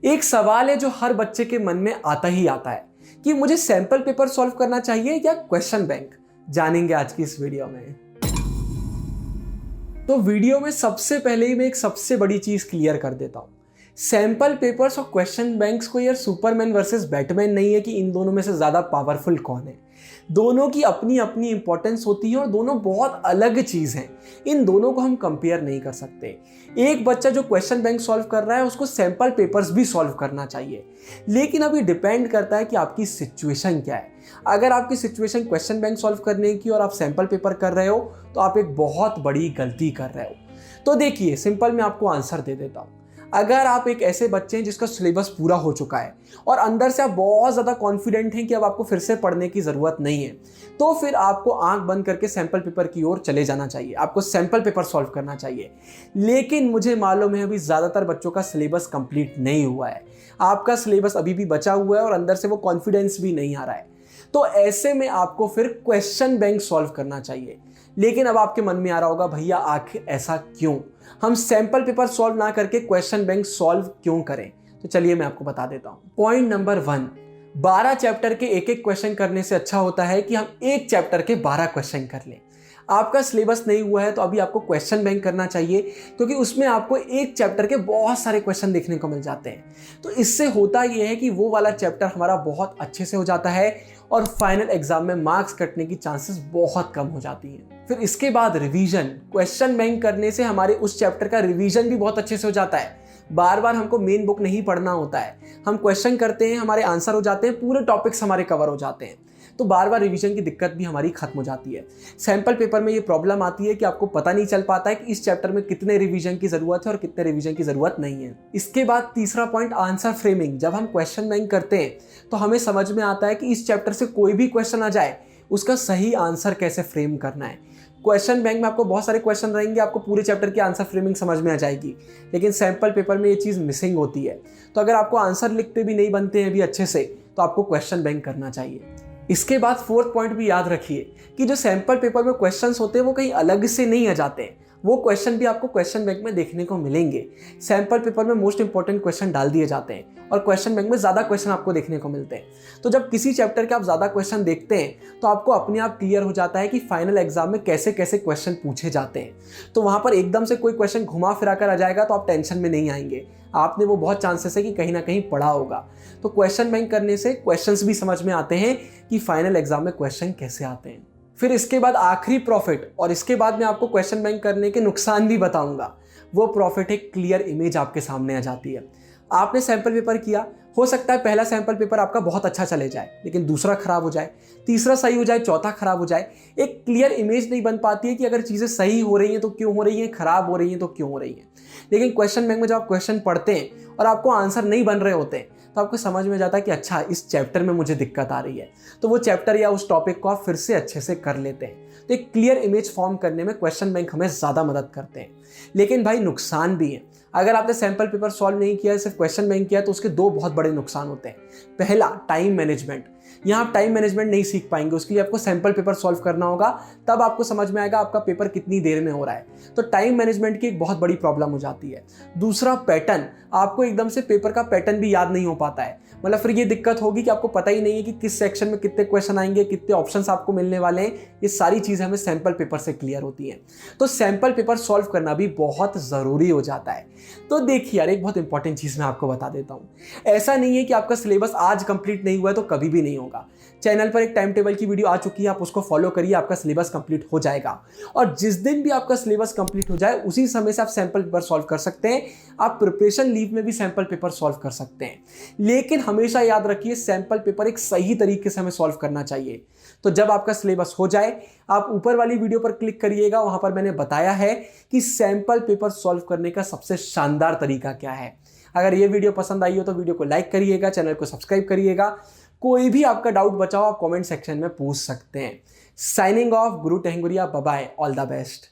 एक सवाल है जो हर बच्चे के मन में आता ही आता है कि मुझे सैंपल पेपर सॉल्व करना चाहिए या क्वेश्चन बैंक। जानेंगे आज की इस वीडियो में। तो वीडियो में सबसे पहले ही मैं एक सबसे बड़ी चीज क्लियर कर देता हूं। सैंपल पेपर्स और क्वेश्चन बैंक्स को यार सुपरमैन वर्सेस बैटमैन नहीं है कि इन दोनों में से ज्यादा पावरफुल कौन है। दोनों की अपनी अपनी इंपॉर्टेंस होती है और दोनों बहुत अलग चीज हैं। इन दोनों को हम कंपेयर नहीं कर सकते। एक बच्चा जो क्वेश्चन बैंक सॉल्व कर रहा है उसको सैंपल पेपर्स भी सॉल्व करना चाहिए, लेकिन अब ये डिपेंड करता है कि आपकी सिचुएशन क्या है। अगर आपकी सिचुएशन क्वेश्चन बैंक सॉल्व करने की और आप सैंपल पेपर कर रहे हो तो आप एक बहुत बड़ी गलती कर रहे हो। तो देखिए, सिंपल मैं आपको आंसर दे देता हूं। अगर आप एक ऐसे बच्चे हैं जिसका सिलेबस पूरा हो चुका है और अंदर से आप बहुत ज़्यादा कॉन्फिडेंट हैं कि अब आपको फिर से पढ़ने की ज़रूरत नहीं है, तो फिर आपको आंख बंद करके सैंपल पेपर की ओर चले जाना चाहिए। आपको सैंपल पेपर सॉल्व करना चाहिए। लेकिन मुझे मालूम है अभी ज़्यादातर बच्चों का सिलेबस कंप्लीट नहीं हुआ है। आपका सिलेबस अभी भी बचा हुआ है और अंदर से वो कॉन्फिडेंस भी नहीं आ रहा है। तो ऐसे में आपको फिर क्वेश्चन बैंक सॉल्व करना चाहिए। लेकिन अब आपके मन में आ रहा होगा, भैया आखिर ऐसा क्यों? हम सैंपल पेपर सॉल्व ना करके क्वेश्चन बैंक सॉल्व क्यों करें? तो चलिए मैं आपको बता देता हूं। पॉइंट नंबर 1, 12 चैप्टर के एक एक क्वेश्चन करने से अच्छा होता है कि हम एक चैप्टर के 12 क्वेश्चन कर लें। आपका सिलेबस नहीं हुआ है तो अभी आपको क्वेश्चन बैंक करना चाहिए, क्योंकि उसमें आपको एक चैप्टर के बहुत सारे क्वेश्चन देखने को मिल जाते हैं। तो इससे होता यह है कि वो वाला चैप्टर हमारा बहुत अच्छे से हो जाता है और फाइनल एग्जाम में मार्क्स कटने की चांसेस बहुत कम हो जाती हैं। फिर इसके बाद रिवीजन। क्वेश्चन बैंक करने से हमारे उस चैप्टर का रिवीजन भी बहुत अच्छे से हो जाता है। बार बार हमको मेन बुक नहीं पढ़ना होता है। हम क्वेश्चन करते हैं, हमारे आंसर हो जाते हैं, पूरे टॉपिक्स हमारे कवर हो जाते हैं। तो बार बार रिवीजन की दिक्कत भी हमारी खत्म हो जाती है। सैंपल पेपर में ये प्रॉब्लम आती है कि आपको पता नहीं चल पाता है कि इस चैप्टर में कितने रिवीजन की जरूरत है और कितने रिवीजन की जरूरत नहीं है। इसके बाद तीसरा पॉइंट, आंसर फ्रेमिंग। जब हम क्वेश्चन बैंक करते हैं तो हमें समझ में आता है कि इस चैप्टर से कोई भी क्वेश्चन आ जाए उसका सही आंसर कैसे फ्रेम करना है। क्वेश्चन बैंक में आपको बहुत सारे क्वेश्चन रहेंगे, आपको पूरे चैप्टर की आंसर फ्रेमिंग समझ में आ जाएगी, लेकिन सैंपल पेपर में ये चीज़ मिसिंग होती है। तो अगर आपको आंसर लिखते भी नहीं बनते हैं अभी अच्छे से, तो आपको क्वेश्चन बैंक करना चाहिए। इसके बाद फोर्थ पॉइंट भी याद रखिए कि जो सैंपल पेपर में क्वेश्चंस होते हैं वो कहीं अलग से नहीं आ जाते हैं। वो क्वेश्चन भी आपको क्वेश्चन बैंक में देखने को मिलेंगे। सैंपल पेपर में मोस्ट इंपॉर्टेंट क्वेश्चन डाल दिए जाते हैं और क्वेश्चन बैंक में ज़्यादा क्वेश्चन आपको देखने को मिलते हैं। तो जब किसी चैप्टर के आप ज़्यादा क्वेश्चन देखते हैं तो आपको अपने आप क्लियर हो जाता है कि फाइनल एग्जाम में कैसे कैसे क्वेश्चन पूछे जाते हैं। तो वहाँ पर एकदम से कोई क्वेश्चन घुमा फिरा कर आ जाएगा तो आप टेंशन में नहीं आएंगे। आपने वो बहुत चांसेस है कि कहीं ना कहीं पढ़ा होगा। तो क्वेश्चन बैंक करने से क्वेश्चंस भी समझ में आते हैं कि फाइनल एग्जाम में क्वेश्चन कैसे आते हैं। फिर इसके बाद आखिरी प्रॉफिट, और इसके बाद मैं आपको क्वेश्चन बैंक करने के नुकसान भी बताऊंगा। वो प्रॉफिट एक क्लियर इमेज आपके सामने आ जाती है। आपने सैंपल पेपर किया, हो सकता है पहला सैंपल पेपर आपका बहुत अच्छा चले जाए, लेकिन दूसरा खराब हो जाए, तीसरा सही हो जाए, चौथा खराब हो जाए। एक क्लियर इमेज नहीं बन पाती है कि अगर चीज़ें सही हो रही हैं तो क्यों हो रही हैं, खराब हो रही हैं तो क्यों हो रही हैं। लेकिन क्वेश्चन बैंक में जब आप क्वेश्चन पढ़ते हैं और आपको आंसर नहीं बन रहे होते हैं तो आपको समझ में जाता है कि अच्छा, इस चैप्टर में मुझे दिक्कत आ रही है, तो वो चैप्टर या उस टॉपिक को आप फिर से अच्छे से कर लेते हैं। तो एक क्लियर इमेज फॉर्म करने में क्वेश्चन बैंक हमें ज़्यादा मदद करते हैं। लेकिन भाई नुकसान भी है। अगर आपने सैंपल पेपर सॉल्व नहीं किया है, सिर्फ क्वेश्चन बैंक किया, तो उसके दो बहुत बड़े नुकसान होते हैं। पहला, टाइम मैनेजमेंट। यहाँ आप टाइम मैनेजमेंट नहीं सीख पाएंगे। उसके लिए आपको सैंपल पेपर सॉल्व करना होगा, तब आपको समझ में आएगा आपका पेपर कितनी देर में हो रहा है। तो टाइम मैनेजमेंट की एक बहुत बड़ी प्रॉब्लम हो जाती है। दूसरा, पैटर्न। आपको एकदम से पेपर का पैटर्न भी याद नहीं हो पाता है। मतलब फिर ये दिक्कत होगी कि आपको पता ही नहीं है कि किस सेक्शन में कितने क्वेश्चन आएंगे, कितने ऑप्शंस आपको मिलने वाले हैं। ये सारी चीज़ें हमें सैंपल पेपर से क्लियर होती हैं। तो सैंपल पेपर सॉल्व करना भी बहुत ज़रूरी हो जाता है। तो देखिए यार, एक बहुत इंपॉर्टेंट चीज़ मैं आपको बता देता हूँ। ऐसा नहीं है कि आपका सिलेबस आज कंप्लीट नहीं हुआ है तो कभी भी नहीं होगा। चैनल पर एक टाइम टेबल की वीडियो आ चुकी है, आप उसको फॉलो करिए, आपका सिलेबस कंप्लीट हो जाएगा। और जिस दिन भी आपका सिलेबस कंप्लीट हो जाए उसी समय से आप सैंपल पेपर सॉल्व कर सकते हैं। आप प्रिपरेशन लीव में भी सैंपल पेपर सॉल्व कर सकते हैं। लेकिन हमेशा याद रखिए, सैंपल पेपर एक सही तरीके से हमें सॉल्व करना चाहिए। तो जब आपका सिलेबस हो जाए, आप ऊपर वाली वीडियो पर क्लिक करिएगा। वहां पर मैंने बताया है कि सैंपल पेपर सॉल्व करने का सबसे शानदार तरीका क्या है। अगर ये वीडियो पसंद आई हो तो वीडियो को लाइक करिएगा, चैनल को सब्सक्राइब करिएगा। कोई भी आपका डाउट बचा हो आप कमेंट सेक्शन में पूछ सकते हैं। Signing off, Guru Tehanguriya, bye bye, all the best.